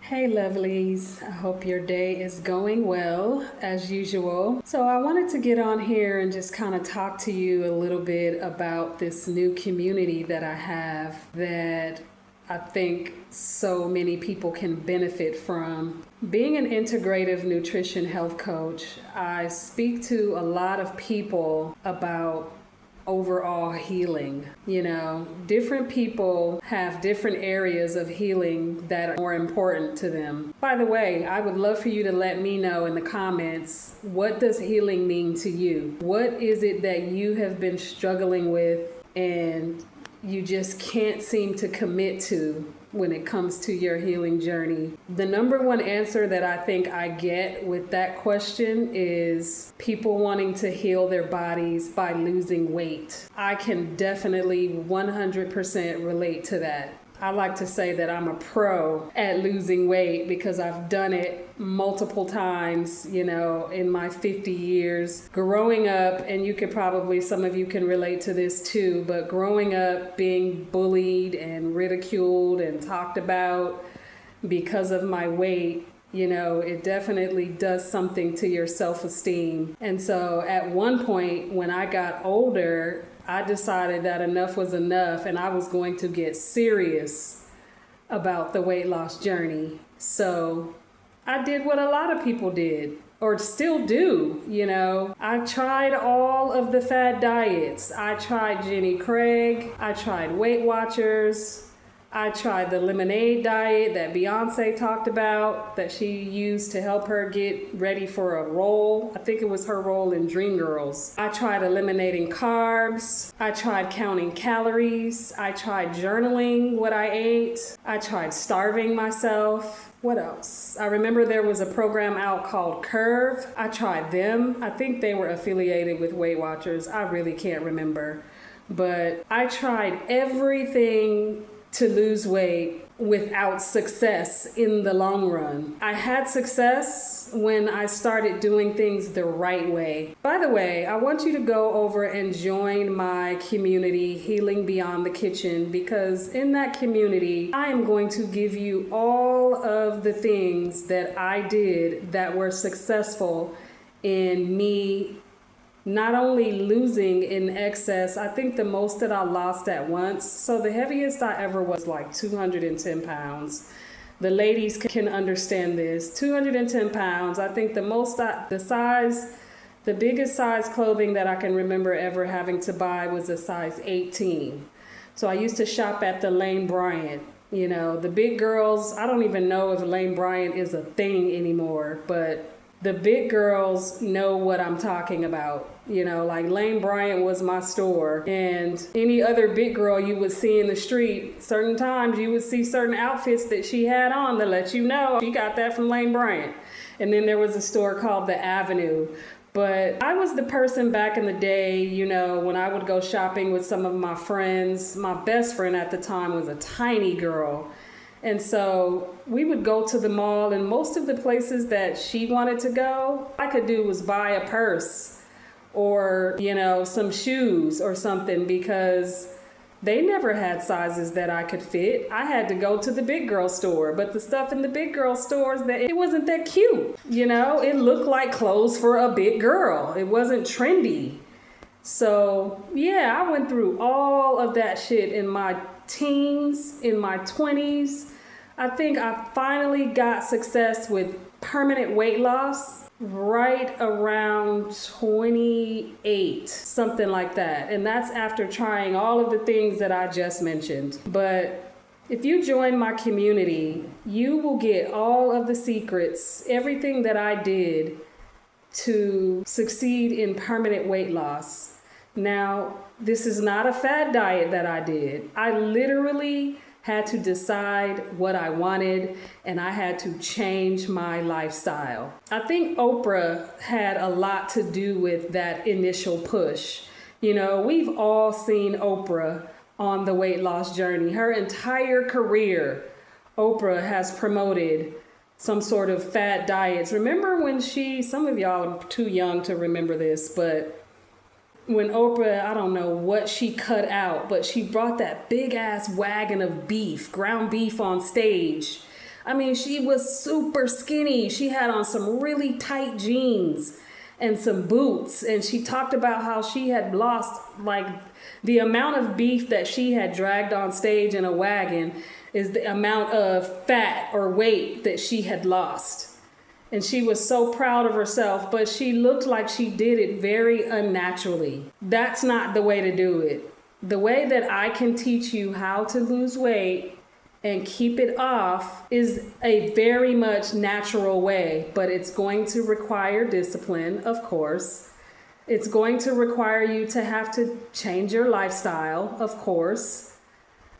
Hey lovelies, I hope your day is going well as usual. So I wanted to get on here and just kind of talk to you a little bit about this new community that I have that I think so many people can benefit from. Being an integrative nutrition health coach, I speak to a lot of people about overall healing. Different people have different areas of healing that are more important to them. By the way, I would love for you to let me know in the comments, what does healing mean to you? What is it that you have been struggling with and you just can't seem to commit to when it comes to your healing journey? The number one answer that I think I get with that question is people wanting to heal their bodies by losing weight. I can definitely 100% relate to that. I like to say that I'm a pro at losing weight because I've done it multiple times, in my 50 years. Growing up, and some of you can relate to this too, but growing up being bullied and ridiculed and talked about because of my weight, it definitely does something to your self-esteem. And so at one point when I got older, I decided that enough was enough and I was going to get serious about the weight loss journey. So I did what a lot of people did, or still do, I tried all of the fad diets. I tried Jenny Craig, I tried Weight Watchers, I tried the lemonade diet that Beyonce talked about, that she used to help her get ready for a role. I think it was her role in Dreamgirls. I tried eliminating carbs. I tried counting calories. I tried journaling what I ate. I tried starving myself. What else? I remember there was a program out called Curve. I tried them. I think they were affiliated with Weight Watchers. I really can't remember. But I tried everything to lose weight without success in the long run. I had success when I started doing things the right way. By the way, I want you to go over and join my community, Healing Beyond the Kitchen, because in that community, I am going to give you all of the things that I did that were successful in me not only losing in excess. I think the most that I lost at once, so the heaviest I ever was like 210 pounds. The ladies can understand this. 210 pounds. I think the biggest size clothing that I can remember ever having to buy was a size 18. So I used to shop at the Lane Bryant. The big girls, I don't even know if Lane Bryant is a thing anymore, but the big girls know what I'm talking about. Like Lane Bryant was my store, and any other big girl you would see in the street, certain times you would see certain outfits that she had on to let you know she got that from Lane Bryant. And then there was a store called The Avenue. But I was the person back in the day, when I would go shopping with some of my friends. My best friend at the time was a tiny girl. And so we would go to the mall, and most of the places that she wanted to go, all I could do was buy a purse or, some shoes or something, because they never had sizes that I could fit. I had to go to the big girl store, but the stuff in the big girl stores, it wasn't that cute. It looked like clothes for a big girl. It wasn't trendy. So yeah, I went through all of that shit in my teens, in my 20s. I think I finally got success with permanent weight loss right around 28, something like that. And that's after trying all of the things that I just mentioned. But if you join my community, you will get all of the secrets, everything that I did to succeed in permanent weight loss. Now, this is not a fad diet that I did. I literally had to decide what I wanted, and I had to change my lifestyle. I think Oprah had a lot to do with that initial push. We've all seen Oprah on the weight loss journey. Her entire career, Oprah has promoted some sort of fad diets. Remember when some of y'all are too young to remember this, but when Oprah, I don't know what she cut out, but she brought that big ass wagon of beef, ground beef on stage. I mean, she was super skinny. She had on some really tight jeans and some boots. And she talked about how she had lost, like, the amount of beef that she had dragged on stage in a wagon is the amount of fat or weight that she had lost. And she was so proud of herself, but she looked like she did it very unnaturally. That's not the way to do it. The way that I can teach you how to lose weight and keep it off is a very much natural way, but it's going to require discipline, of course. It's going to require you to have to change your lifestyle, of course.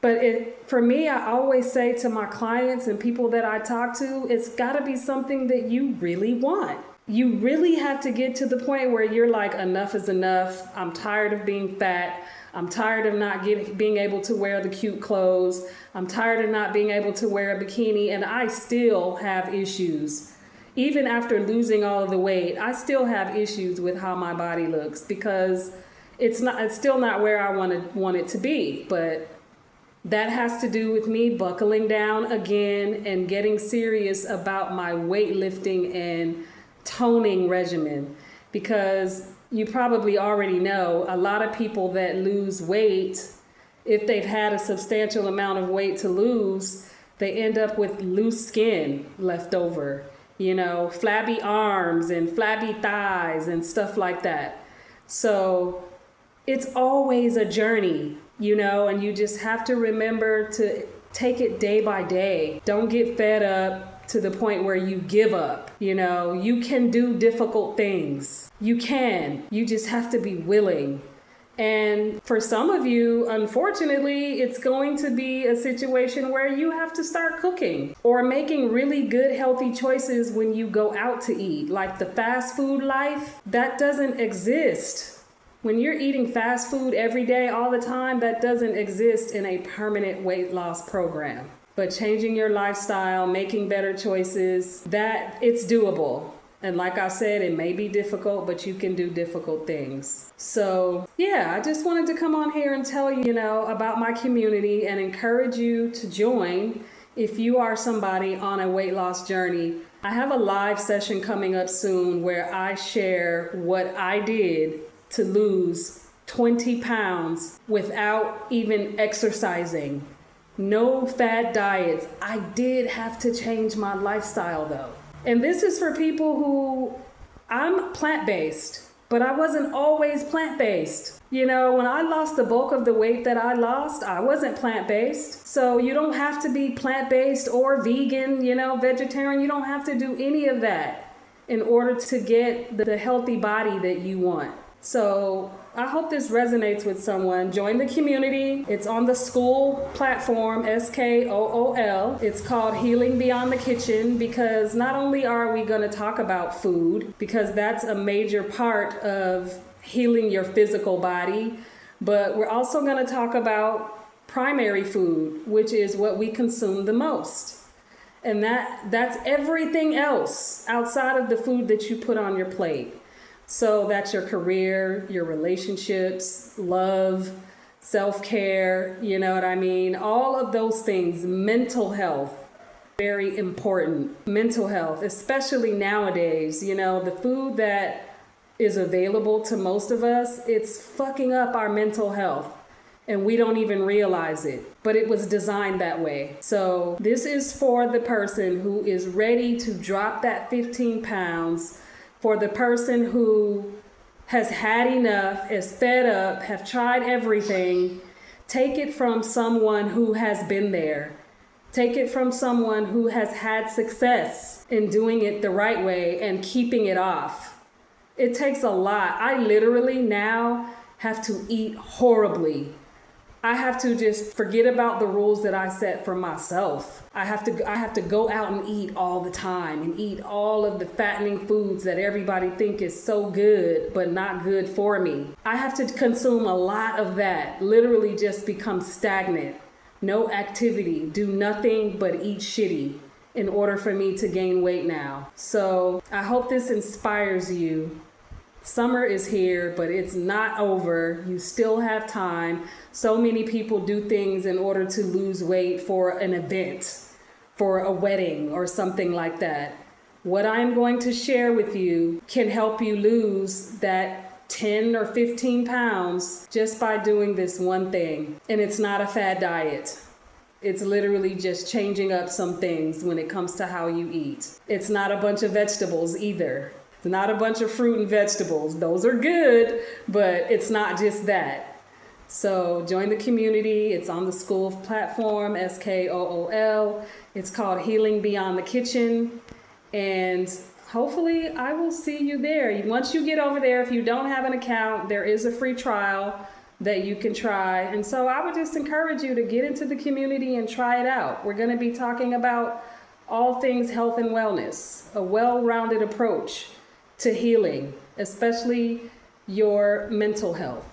But for me, I always say to my clients and people that I talk to, it's got to be something that you really want. You really have to get to the point where you're like, enough is enough. I'm tired of being fat. I'm tired of not being able to wear the cute clothes. I'm tired of not being able to wear a bikini. And I still have issues. Even after losing all of the weight, I still have issues with how my body looks because it's still not where I want it to be. But that has to do with me buckling down again and getting serious about my weightlifting and toning regimen. Because you probably already know a lot of people that lose weight, if they've had a substantial amount of weight to lose, they end up with loose skin left over, flabby arms and flabby thighs and stuff like that. So it's always a journey. And you just have to remember to take it day by day. Don't get fed up to the point where you give up. You can do difficult things. You can. You just have to be willing. And for some of you, unfortunately, it's going to be a situation where you have to start cooking or making really good, healthy choices when you go out to eat. Like the fast food life, that doesn't exist. When you're eating fast food every day, all the time, that doesn't exist in a permanent weight loss program. But changing your lifestyle, making better choices, that it's doable. And like I said, it may be difficult, but you can do difficult things. So yeah, I just wanted to come on here and tell you, about my community and encourage you to join if you are somebody on a weight loss journey. I have a live session coming up soon where I share what I did to lose 20 pounds without even exercising. No fad diets. I did have to change my lifestyle though. And this is for people who, I'm plant-based, but I wasn't always plant-based. When I lost the bulk of the weight that I lost, I wasn't plant-based. So you don't have to be plant-based or vegan, vegetarian. You don't have to do any of that in order to get the healthy body that you want. So I hope this resonates with someone. Join the community. It's on the Skool platform, Skool. It's called Healing Beyond the Kitchen because not only are we going to talk about food, because that's a major part of healing your physical body, but we're also going to talk about primary food, which is what we consume the most. And that's everything else outside of the food that you put on your plate. So that's your career, your relationships, love, self-care, you know what I mean? All of those things, mental health, very important. Mental health, especially nowadays, the food that is available to most of us, it's fucking up our mental health. And we don't even realize it, but it was designed that way. So this is for the person who is ready to drop that 15 pounds, for the person who has had enough, is fed up, have tried everything. Take it from someone who has been there. Take it from someone who has had success in doing it the right way and keeping it off. It takes a lot. I literally now have to eat horribly. I have to just forget about the rules that I set for myself. I have to go out and eat all the time and eat all of the fattening foods that everybody think is so good, but not good for me. I have to consume a lot of that, literally just become stagnant. No activity, do nothing but eat shitty in order for me to gain weight now. So I hope this inspires you. Summer is here, but it's not over. You still have time. So many people do things in order to lose weight for an event for a wedding or something like that. What I'm going to share with you can help you lose that 10 or 15 pounds just by doing this one thing. And it's not a fad diet. It's literally just changing up some things when it comes to how you eat. It's not a bunch of vegetables either. It's not a bunch of fruit and vegetables. Those are good, but it's not just that. So join the community. It's on the Skool platform, Skool. It's called Healing Beyond the Kitchen. And hopefully I will see you there. Once you get over there, if you don't have an account, there is a free trial that you can try. And so I would just encourage you to get into the community and try it out. We're going to be talking about all things health and wellness, a well-rounded approach to healing, especially your mental health,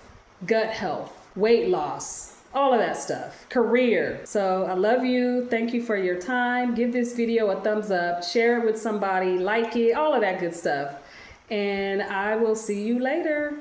gut health, weight loss, all of that stuff, career. So I love you. Thank you for your time. Give this video a thumbs up, share it with somebody, like it, all of that good stuff. And I will see you later.